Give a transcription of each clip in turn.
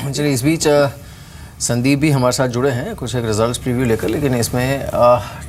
चलिए इस बीच संदीप भी हमारे साथ जुड़े हैं कुछ एक रिजल्ट्स प्रीव्यू लेकर, लेकिन इसमें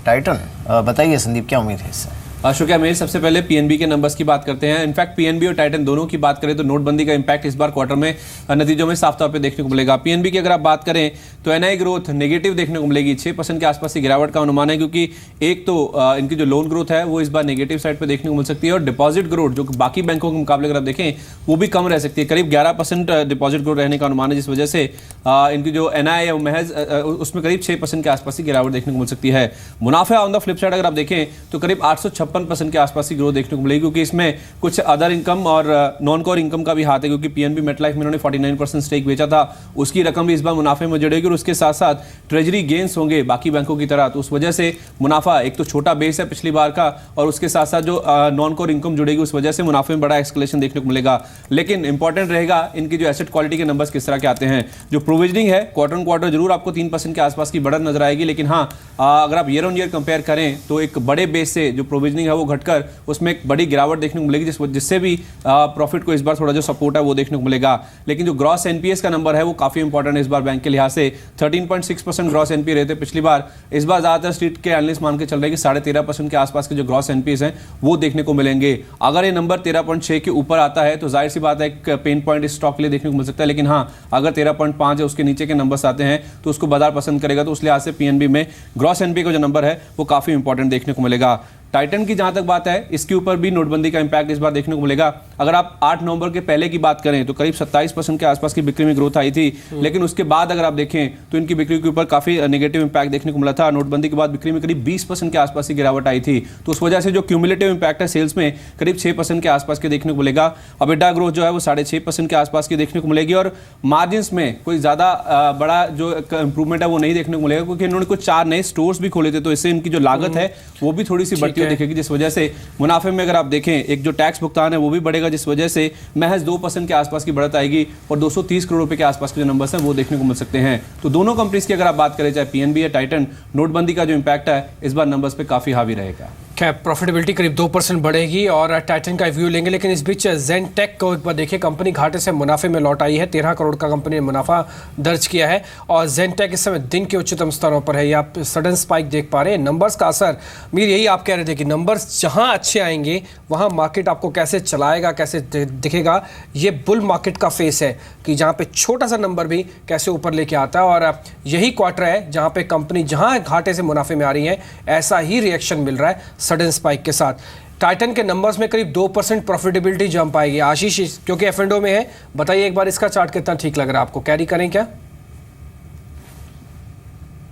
टाइटन बताइए संदीप, क्या उम्मीद है इससे? शुक्रिया मेल। सबसे पहले पीएनबी के नंबर्स की बात करते हैं। इनफैक्ट पीएनबी और टाइटन दोनों की बात करें तो नोटबंदी का इंपैक्ट इस बार क्वार्टर में नतीजों में साफ तौर पे देखने को मिलेगा। पीएनबी की अगर आप बात करें तो एनआई ग्रोथ नेगेटिव देखने को मिलेगी, 6% के आसपास की गिरावट का अनुमान है, क्योंकि एक तो इनकी जो लोन ग्रोथ है वो इस बार नेगेटिव साइड पर देखने को मिल सकती है, और डिपॉजिट ग्रोथ जो बाकी बैंकों के मुकाबले अगर आप देखें वो भी कम रह सकती है, करीब 11% डिपॉजिट ग्रोथ रहने का अनुमान है, जिस वजह से इनकी जो एनआई है वो महज उसमें करीब 6% के आसपास की गिरावट देखने को मिल सकती है। मुनाफा ऑन द फ्लिप साइड अगर आप देखें तो करीब 856% के आसपास की ग्रोथ देखने को मिलेगी, क्योंकि इसमें कुछ अदर इनकम और नॉन कोर इनकम का भी हाथ है, क्योंकि पीएनबी मेटलाइफ में उन्होंने 49% स्टेक बेचा था, उसकी रकम भी इस बार मुनाफे में जुड़ेगी, और उसके साथ साथ ट्रेजरी गेन्स होंगे बाकी बैंकों की तरह, तो उस वजह से मुनाफा एक तो छोटा बेस है पिछली बार का, और उसके साथ साथ जो नॉन कोर इनकम जुड़ेगी उस वजह से मुनाफे में बड़ा एक्सकलेशन देखने को मिलेगा। लेकिन इंपॉर्टेंट रहेगा इनकी जो एसेट क्वालिटी के नंबर्स किस तरह के आते हैं। जो प्रोविजनिंग है क्वार्टर ऑन क्वार्टर जरूर आपको 3% के आसपास की बढ़त नजर आएगी, लेकिन हाँ अगर आप ईयर ऑन ईयर कंपेयर करें तो एक बड़े बेस से जो प्रोविजनिंग है वो घटकर उसमें एक बड़ी गिरावट देखने को मिलेगी, जिससे भी प्रॉफिट को इस बार थोड़ा जो सपोर्ट है वो देखने को मिलेगा। लेकिन जो ग्रॉस एनपीएस का नंबर है वो काफी इंपॉर्टेंट है इस बार बैंक के लिहाज से। 13.6% ग्रॉस एनपीए रहते पिछली बार, इस बार ज्यादातर स्ट्रीट के एनालिस्ट मान के चल रहे हैं कि 13.5% के आसपास के जो ग्रॉस एनपीएस हैं वो देखने को मिलेंगे। अगर ये नंबर 13.6 के ऊपर आता है तो जाहिर सी बात है एक पेन पॉइंट इस स्टॉक के लिए देखने को मिल सकता है, लेकिन हाँ अगर 13.5 है उसके नीचे के नंबर्स आते हैं तो उसको बाजार पसंद करेगा, तो उस लिहाज से पीएनबी में ग्रॉस एनपीए का जो नंबर है वो काफी इंपॉर्टेंट देखने को मिलेगा। टाइटन की जहां तक बात है इसके ऊपर भी नोटबंदी का इंपैक्ट इस बार देखने को मिलेगा। अगर आप 8 नवंबर के पहले की बात करें तो करीब 27% के आसपास की बिक्री में ग्रोथ आई थी, लेकिन उसके बाद अगर आप देखें तो इनकी बिक्री के ऊपर काफी नेगेटिव इंपैक्ट देखने को मिला था। नोटबंदी के बाद बिक्री में करीब 20% के आसपास की गिरावट आई थी, तो उस वजह से जो क्यूमुलेटिव इंपैक्ट है सेल्स में करीब 6% के आसपास के देखने को मिलेगा। EBITDA ग्रोथ जो है वो 6.5% के आसपास की देखने को मिलेगी, और मार्जिन में कोई ज्यादा बड़ा जो इंप्रूवमेंट है वो नहीं देखने को मिलेगा, क्योंकि इन्होंने कुछ 4 नए स्टोर्स भी खोले थे, तो इससे इनकी जो लागत है वो भी थोड़ी सी बढ़ती हुई दिखेगी, जिस वजह से मुनाफे में अगर आप देखें एक जो टैक्स भुगतान है वो भी बढ़ेगा, जिस वजह से महज 2% के आसपास की बढ़त आएगी, और 230 करोड़ रुपए के आसपास के जो नंबर्स हैं वो देखने को मिल सकते हैं। तो दोनों कंपनीज की अगर आप बात करें, चाहे पीएनबी या टाइटन, नोटबंदी का जो इंपैक्ट है इस बार नंबर्स पे काफी हावी रहेगा। प्रॉफिटेबिलिटी करीब 2% बढ़ेगी, और टाइटन का व्यू लेंगे। लेकिन इस बीच ज़ेनटेक को एक बार देखिए, कंपनी घाटे से मुनाफे में लौट आई है, 13 करोड़ का कंपनी ने मुनाफा दर्ज किया है, और ज़ेनटेक इस समय दिन के उच्चतम स्तरों पर है। ये आप सडन स्पाइक देख पा रहे हैं। नंबर्स का असर, मीर यही आप कह रहे थे कि नंबर्स जहां अच्छे आएंगे वहां मार्केट आपको कैसे चलाएगा, कैसे दिखेगा। ये बुल मार्केट का फेस है कि जहां पे छोटा सा नंबर भी कैसे ऊपर लेके आता है, और यही क्वार्टर है जहां पे कंपनी जहां घाटे से मुनाफे में आ रही है ऐसा ही रिएक्शन मिल रहा है सडन स्पाइक के साथ। टाइटन के नंबर्स में करीब 2% प्रॉफिटेबिलिटी जंप आएगी। आशीष, क्योंकि एफ&ओ में है, बताइए एक बार इसका चार्ट कितना ठीक लग रहा है आपको, कैरी करें क्या?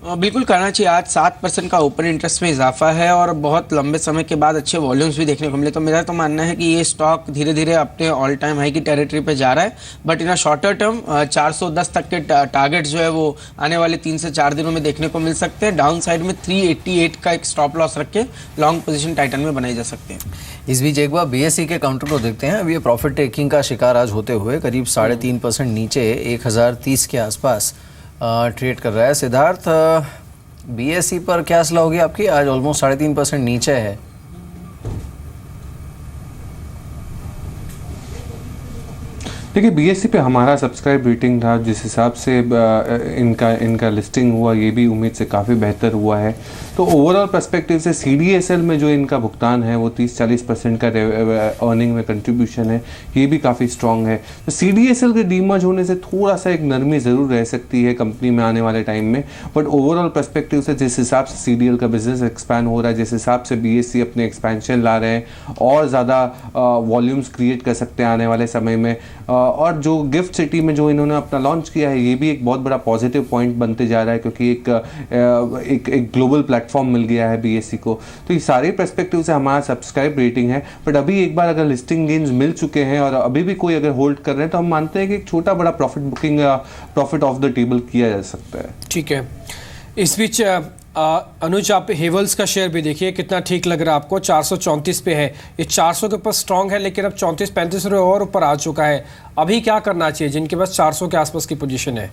बिल्कुल करना चाहिए। आज 7% का ओपन इंटरेस्ट में इजाफा है, और बहुत लंबे समय के बाद अच्छे वॉल्यूम्स भी देखने को मिले, तो मेरा तो मानना है कि ये स्टॉक धीरे धीरे अपने ऑल टाइम हाई की टेरिटरी पे जा रहा है। But in a shorter term 410 तक के टारगेट जो है वो आने वाले 3 से 4 दिनों में देखने को मिल सकते हैं। डाउन साइड में 388 का एक स्टॉप लॉस रख के लॉन्ग पोजीशन टाइटन में बनाई जा सकते हैं। इस बीच एक बार बीएसई के काउंटर को देखते हैं। अब ये प्रॉफिट टेकिंग का शिकार आज होते हुए करीब 3.5% नीचे 1030 के आसपास ट्रेड कर रहा है। सिद्धार्थ, बीएसई पर क्या सलाह होगी आपकी? आज ऑलमोस्ट 3.5% नीचे है। देखिए बीएसई पे हमारा सब्सक्राइब रेटिंग था, जिस हिसाब से इनका लिस्टिंग हुआ ये भी उम्मीद से काफ़ी बेहतर हुआ है। तो ओवरऑल पर्सपेक्टिव से सीडीएसएल में जो इनका भुगतान है वो 30-40% का अर्निंग में कंट्रीब्यूशन है, ये भी काफ़ी स्ट्रॉन्ग है। तो सीडीएसएल के डीमर्ज होने से थोड़ा सा एक नरमी ज़रूर रह सकती है कंपनी में आने वाले टाइम में, बट ओवरऑल पर्सपेक्टिव से जिस हिसाब से सीडीएल का बिजनेस एक्सपैंड हो रहा है, जिस हिसाब से बीएसई अपने एक्सपेंशन ला रहे हैं और ज़्यादा वॉल्यूम्स क्रिएट कर सकते हैं आने वाले समय में, और जो गिफ्ट सिटी में जो इन्होंने अपना लॉन्च किया है ये भी एक बहुत बड़ा पॉजिटिव पॉइंट बनते जा रहा है, क्योंकि एक ग्लोबल प्लेटफॉर्म मिल गया है बीएसई को। तो ये सारे पर्सपेक्टिव से हमारा सब्सक्राइब रेटिंग है। बट अभी एक बार अगर लिस्टिंग गेन्स मिल चुके हैं और अभी भी कोई अगर होल्ड कर रहे हैं तो हम मानते हैं कि एक छोटा बड़ा प्रॉफिट बुकिंग या प्रॉफिट ऑफ द टेबल किया जा सकता है। ठीक है। इस बीच अनुज, आप हेवल्स का शेयर भी देखिए कितना ठीक लग रहा है आपको, 434 पे है। ये 400 के ऊपर स्ट्रांग है, लेकिन अब 34-35 रुपये और ऊपर आ चुका है। अभी क्या करना चाहिए जिनके पास 400 के आसपास की पोजीशन है?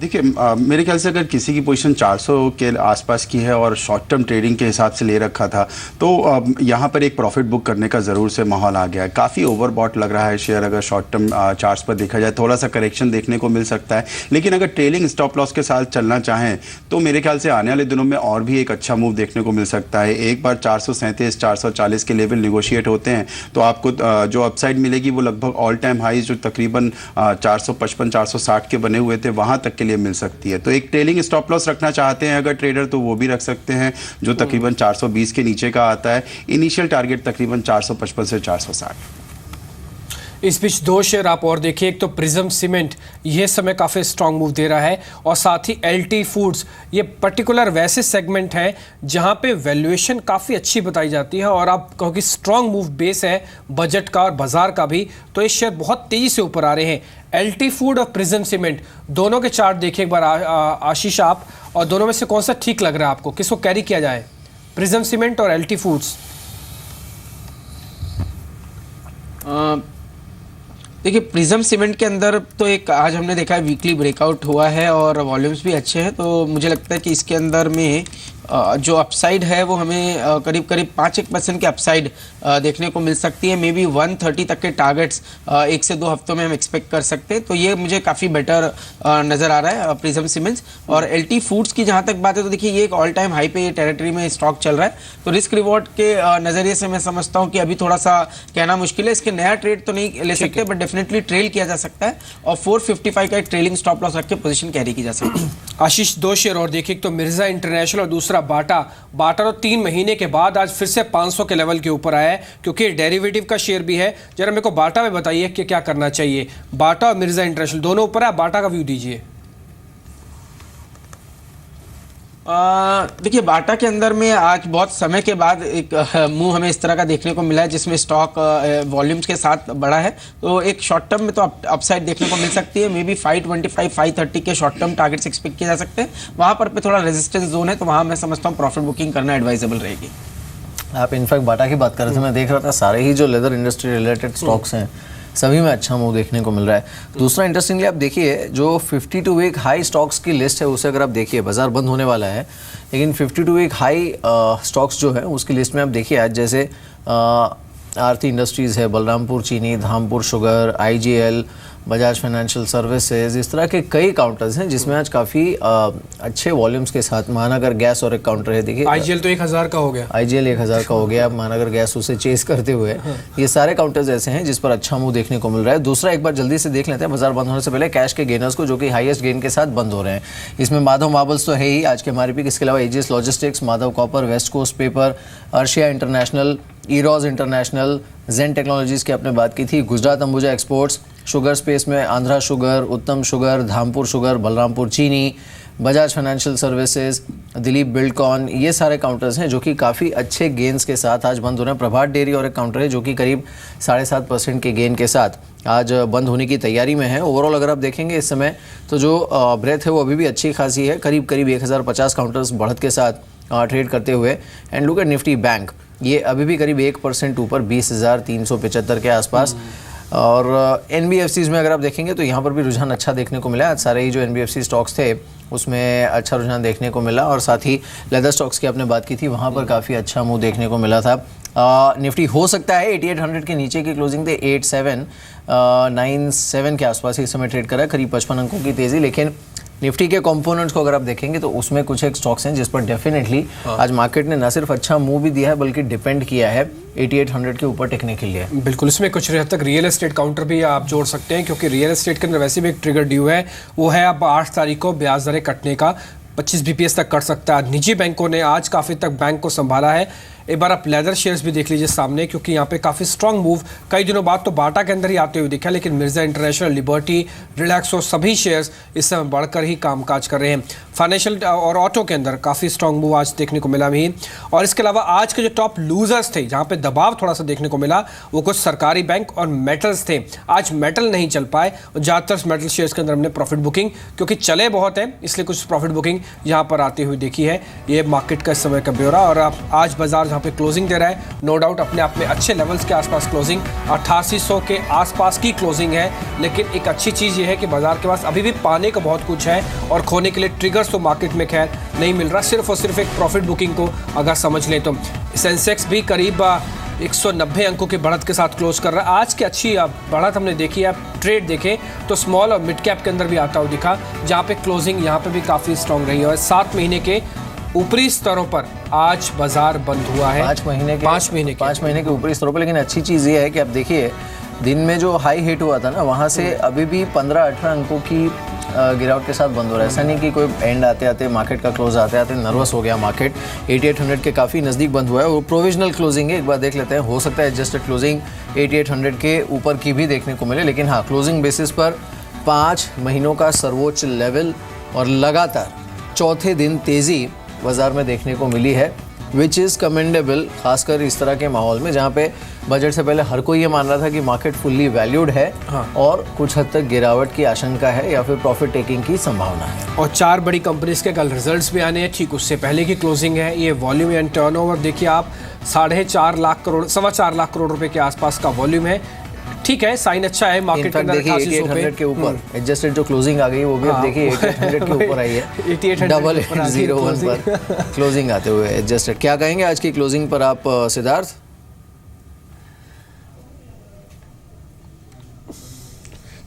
देखिए मेरे ख्याल से अगर किसी की पोजीशन 400 के आसपास की है और शॉर्ट टर्म ट्रेडिंग के हिसाब से ले रखा था तो यहाँ पर एक प्रॉफिट बुक करने का ज़रूर से माहौल आ गया है। काफ़ी ओवरबॉट लग रहा है शेयर, अगर शॉर्ट टर्म चार्ट्स पर देखा जाए थोड़ा सा करेक्शन देखने को मिल सकता है, लेकिन अगर ट्रेलिंग स्टॉप लॉस के साथ चलना चाहें तो मेरे ख्याल से आने वाले दिनों में और भी एक अच्छा मूव देखने को मिल सकता है। एक बार 437 440 के लेवल निगोशिएट होते हैं तो आपको जो अपसाइड मिलेगी वो लगभग ऑल टाइम हाई जो तकरीबन 455 460 के बने हुए थे वहाँ तक के लिए मिल सकती है। तो एक ट्रेलिंग स्टॉप लॉस रखना चाहते हैं अगर ट्रेडर तो वो भी रख सकते हैं जो तकरीबन 420 के नीचे का आता है। इनिशियल टारगेट तकरीबन 455 से 460। इस बीच दो शेयर आप और देखिए, एक तो प्रिज्म सीमेंट ये समय काफ़ी स्ट्रांग मूव दे रहा है और साथ ही एलटी फूड्स, ये पर्टिकुलर वैसे सेगमेंट हैं जहां पे वैल्यूएशन काफ़ी अच्छी बताई जाती है और आप कहो कि स्ट्रांग मूव बेस है बजट का और बाजार का भी, तो ये शेयर बहुत तेज़ी से ऊपर आ रहे हैं। एलटी फूड और प्रिज्म सीमेंट दोनों के चार्ट देखिए एक बार आशीष आप, और दोनों में से कौन सा ठीक लग रहा है आपको, किसको कैरी किया जाए, प्रिज्म सीमेंट और एलटी फूड्स? देखिए प्रिज्म सीमेंट के अंदर तो एक आज हमने देखा है वीकली ब्रेकआउट हुआ है और वॉल्यूम्स भी अच्छे हैं, तो मुझे लगता है कि इसके अंदर में जो अपसाइड है वो हमें करीब करीब 5-1% के अपसाइड देखने को मिल सकती है। मे बी 130 तक के टारगेट्स 1 से 2 हफ्तों में हम एक्सपेक्ट कर सकते हैं, तो ये मुझे काफ़ी बेटर नज़र आ रहा है प्रिज्म सीमेंट्स। और एलटी फूड्स की जहाँ तक बात है तो देखिए ये एक ऑल टाइम हाई पे ये टेरिटरी में स्टॉक चल रहा है, तो रिस्क रिवॉर्ड के नज़रिए से मैं समझता हूँ कि अभी थोड़ा सा कहना मुश्किल है, इसके नया ट्रेड तो नहीं ले सकते बट डेफिनेटली ट्रेल किया जा सकता है और 455 का एक ट्रेलिंग स्टॉप लॉस रख के पोजीशन कैरी की जा सकती है। आशीष दो शेयर और देखिए, एक तो मिर्जा इंटरनेशनल और दूसरा बाटा तो 3 महीने के बाद आज फिर से 500 के लेवल के ऊपर आया है क्योंकि डेरिवेटिव का शेयर भी है। जरा मेरे को बाटा में बताइए कि क्या करना चाहिए, बाटा और मिर्जा इंटरनेशनल दोनों ऊपर है, बाटा का व्यू दीजिए। देखिए बाटा के अंदर में आज बहुत समय के बाद एक मूव हमें इस तरह का देखने को मिला है जिसमें स्टॉक वॉल्यूम्स के साथ बढ़ा है, तो एक शॉर्ट टर्म में तो अपसाइड देखने को मिल सकती है। मे बी 525 530 के शॉर्ट टर्म टारगेट्स एक्सपेक्ट किए जा सकते हैं, वहाँ पर पे थोड़ा रेजिस्टेंस जोन है, तो वहाँ मैं समझता हूँ प्रॉफिट बुकिंग करना एडवाइजेबल रहेगी। आप इनफैक्ट बाटा की बात कर रहे थे, मैं देख रहा था सारे ही जो लेदर इंडस्ट्री रिलेटेड स्टॉक्स हैं सभी में अच्छा मूव देखने को मिल रहा है। दूसरा इंटरेस्टिंगली आप देखिए जो 52 वीक हाई स्टॉक्स की लिस्ट है उसे अगर आप देखिए, बाजार बंद होने वाला है लेकिन 52 वीक हाई स्टॉक्स जो है उसकी लिस्ट में आप देखिए आज जैसे आरती इंडस्ट्रीज़ है, बलरामपुर चीनी, Dhampur sugar, IGL, Bajaj financial services, इस तरह के कई काउंटर्स हैं जिसमें आज काफ़ी अच्छे वॉल्यूम्स के साथ महानगर गैस और एक काउंटर है, देखिए IGL तो 1000 का हो गया, IGL 1000 का हो गया, महानगर गैस उसे चेस करते हुए ये सारे काउंटर्स ऐसे हैं जिस पर अच्छा मूव देखने को मिल रहा है। दूसरा एक बार जल्दी से देख लेते हैं बाजार बंद होने से पहले कैश के गेनर्स को जो कि हाईएस्ट गेन के साथ बंद हो रहे हैं। इसमें माधव मार्बल्स तो है ही आज के हमारे पिक, इसके अलावा AGS logistics, Madhav copper, west coast paper, Arshiya international, Eros international, Zen technologies की आपने बात की थी, Gujarat Ambuja exports, sugar space में Andhra sugar, Uttam sugar, Dhampur sugar, Balrampur Chini, Bajaj financial services, Dilip Buildcon, ये सारे काउंटर्स हैं जो कि काफ़ी अच्छे गेंस के साथ आज बंद हो रहे हैं। प्रभात डेयरी और एक काउंटर है जो कि करीब 7.5% के गेन के साथ आज बंद होने की तैयारी में है। ओवरऑल अगर आप देखेंगे इस समय तो जो ब्रेथ है वो अभी भी अच्छी खासी है, करीब 1050 काउंटर्स बढ़त के साथ ट्रेड करते हुए। And look at Nifty bank, ये अभी भी करीब 1% ऊपर 20,375 के आसपास। और NBFCs में अगर आप देखेंगे तो यहाँ पर भी रुझान अच्छा देखने को मिला। आज सारे ही जो NBFC स्टॉक्स थे उसमें अच्छा रुझान देखने को मिला और साथ ही लेदर स्टॉक्स की आपने बात की थी, वहाँ पर काफ़ी अच्छा मूव देखने को मिला था। निफ्टी हो सकता है 8800 के नीचे की क्लोजिंग थे 8797 के आसपास इस समय ट्रेड करा, करीब 55 अंकों की तेज़ी। लेकिन निफ्टी के कंपोनेंट्स को अगर आप देखेंगे तो उसमें कुछ एक स्टॉक्स हैं जिस पर डेफिनेटली आज मार्केट ने न सिर्फ अच्छा मूव भी दिया है बल्कि डिपेंड किया है 8800 के ऊपर टिकने के लिए। बिल्कुल, इसमें कुछ हद तक रियल एस्टेट काउंटर भी आप जोड़ सकते हैं क्योंकि रियल एस्टेट के अंदर वैसे भी एक ट्रिगर ड्यू है, वो है अब 8 तारीख को ब्याज दरें कटने का, 25 BPS तक कट सकता है। निजी बैंकों ने आज काफ़ी तक बैंक को संभाला है। एक बार आप लेदर शेयर्स भी देख लीजिए सामने क्योंकि यहाँ पे काफ़ी स्ट्रांग मूव कई दिनों बाद तो बाटा के अंदर ही आते हुए दिखा, लेकिन मिर्जा इंटरनेशनल, लिबर्टी, रिलैक्सो सभी शेयर्स इस समय बढ़कर ही कामकाज कर रहे हैं। फाइनेंशियल और ऑटो के अंदर काफ़ी स्ट्रांग मूव आज देखने को मिला भी। और इसके अलावा आज के जो टॉप लूजर्स थे जहाँ पे दबाव थोड़ा सा देखने को मिला वो कुछ सरकारी बैंक और मेटल्स थे। आज मेटल नहीं चल पाए, ज़्यादातर मेटल शेयर्स के अंदर हमने प्रॉफिट बुकिंग क्योंकि चले बहुत है इसलिए कुछ प्रॉफिट बुकिंग यहाँ पर आती हुई देखी है। ये मार्केट का इस समय का ब्यौरा। और आप आज बाजार जहाँ पे क्लोजिंग दे रहा है, नो डाउट अपने आप में अच्छे लेवल्स के आसपास क्लोजिंग, 8800 के आसपास की क्लोजिंग है। लेकिन एक अच्छी चीज़ ये है कि बाजार के पास अभी भी पाने का बहुत कुछ है और खोने के लिए ट्रिगर्स तो मार्केट में खैर नहीं मिल रहा, सिर्फ और सिर्फ एक प्रॉफिट बुकिंग को अगर समझ लें तो। सेंसेक्स भी करीब 190 अंकों की बढ़त के साथ क्लोज कर रहा है। आज की अच्छी बढ़त हमने देखी है, ट्रेड देखें तो स्मॉल और मिड कैप के अंदर भी आता हुआ दिखा, जहां पे क्लोजिंग यहां पे भी काफ़ी स्ट्रांग रही है। और 7 महीने के ऊपरी स्तरों पर आज बाजार बंद हुआ है। 5 महीने के ऊपरी स्तरों पर। लेकिन अच्छी चीज़ ये है कि आप देखिए दिन में जो हाई हिट हुआ था ना, वहाँ से अभी भी 15-18 अंकों की गिरावट के साथ बंद हो रहा है। ऐसा नहीं कि कोई एंड आते आते मार्केट का क्लोज आते आते नर्वस हो गया मार्केट। 8800 के काफ़ी नज़दीक बंद हुआ है। वो प्रोविजनल क्लोजिंग है, एक बार देख लेते हैं, हो सकता है एडजस्टेड क्लोजिंग 8800 के ऊपर की भी देखने को मिले। लेकिन हाँ, क्लोजिंग बेसिस पर 5 महीनों का सर्वोच्च लेवल और लगातार चौथे दिन तेज़ी बाजार में देखने को मिली है, विच इज़ कमेंडेबल, खासकर इस तरह के माहौल में जहाँ पे बजट से पहले हर कोई ये मान रहा था कि मार्केट फुल्ली वैल्यूड है और कुछ हद तक गिरावट की आशंका है या फिर प्रॉफिट टेकिंग की संभावना है। और 4 बड़ी कंपनीज के कल रिजल्ट्स भी आने हैं, ठीक उससे पहले की क्लोजिंग है। ये वॉल्यूम एंड टर्नओवर देखिए आप, 4.5 लाख करोड़, 4.25 लाख करोड़ रुपए के आसपास का वॉल्यूम है। ठीक है, साइन अच्छा है मार्केट के अंदर। 8800 के ऊपर एडजस्टेड जो क्लोजिंग आ गई वो भी अब देखिए 8800 के ऊपर आई है, 8801 पर क्लोजिंग आते हुए एडजस्टेड। क्या कहेंगे आज की क्लोजिंग पर आप सिद्धार्थ?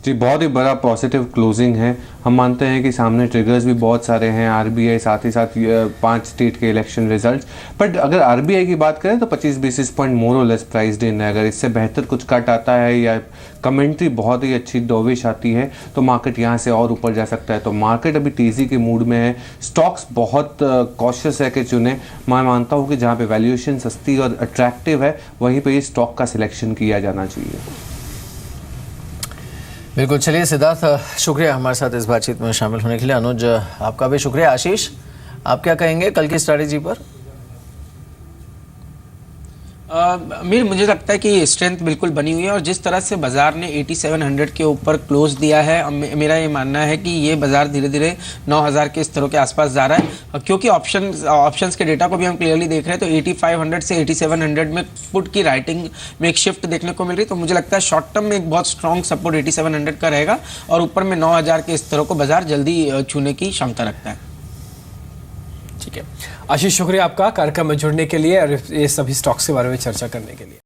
जी, बहुत ही बड़ा पॉजिटिव क्लोजिंग है। हम मानते हैं कि सामने ट्रिगर्स भी बहुत सारे हैं, आरबीआई, साथ ही साथ 5 स्टेट के इलेक्शन रिजल्ट्स। बट अगर आरबीआई की बात करें तो 25 बेसिस पॉइंट मोर और लेस प्राइस्ड इन है। अगर इससे बेहतर कुछ कट आता है या कमेंट्री बहुत ही अच्छी डोविश आती है तो मार्केट यहाँ से और ऊपर जा सकता है। तो मार्केट अभी तेज़ी के मूड में है। स्टॉक्स बहुत कॉशियस है कि चुने। मैं मानता हूँ कि जहाँ पे वैल्यूएशन सस्ती और अट्रैक्टिव है वहीं पर ये स्टॉक का सिलेक्शन किया जाना चाहिए। बिल्कुल। चलिए सिद्धार्थ, शुक्रिया हमारे साथ इस बातचीत में शामिल होने के लिए। अनुज, आपका भी शुक्रिया। आशीष, आप क्या कहेंगे कल की स्ट्रैटेजी पर? मुझे लगता है कि स्ट्रेंथ बिल्कुल बनी हुई है और जिस तरह से बाजार ने 8700 के ऊपर क्लोज दिया है, मेरा ये मानना है कि ये बाजार धीरे धीरे 9000 के स्तरों के आसपास जा रहा है। क्योंकि ऑप्शंस के डेटा को भी हम क्लियरली देख रहे हैं तो 8500 से 8700 में पुट की राइटिंग में एक शिफ्ट देखने को मिल रही है। तो मुझे लगता है शॉर्ट टर्म में एक बहुत स्ट्रॉन्ग सपोर्ट 8700 का रहेगा और ऊपर में 9000 के स्तरों को बाजार जल्दी छूने की क्षमता रखता है। ठीक है आशीष, शुक्रिया आपका कार्यक्रम में जुड़ने के लिए और ये सभी स्टॉक्स के बारे में चर्चा करने के लिए।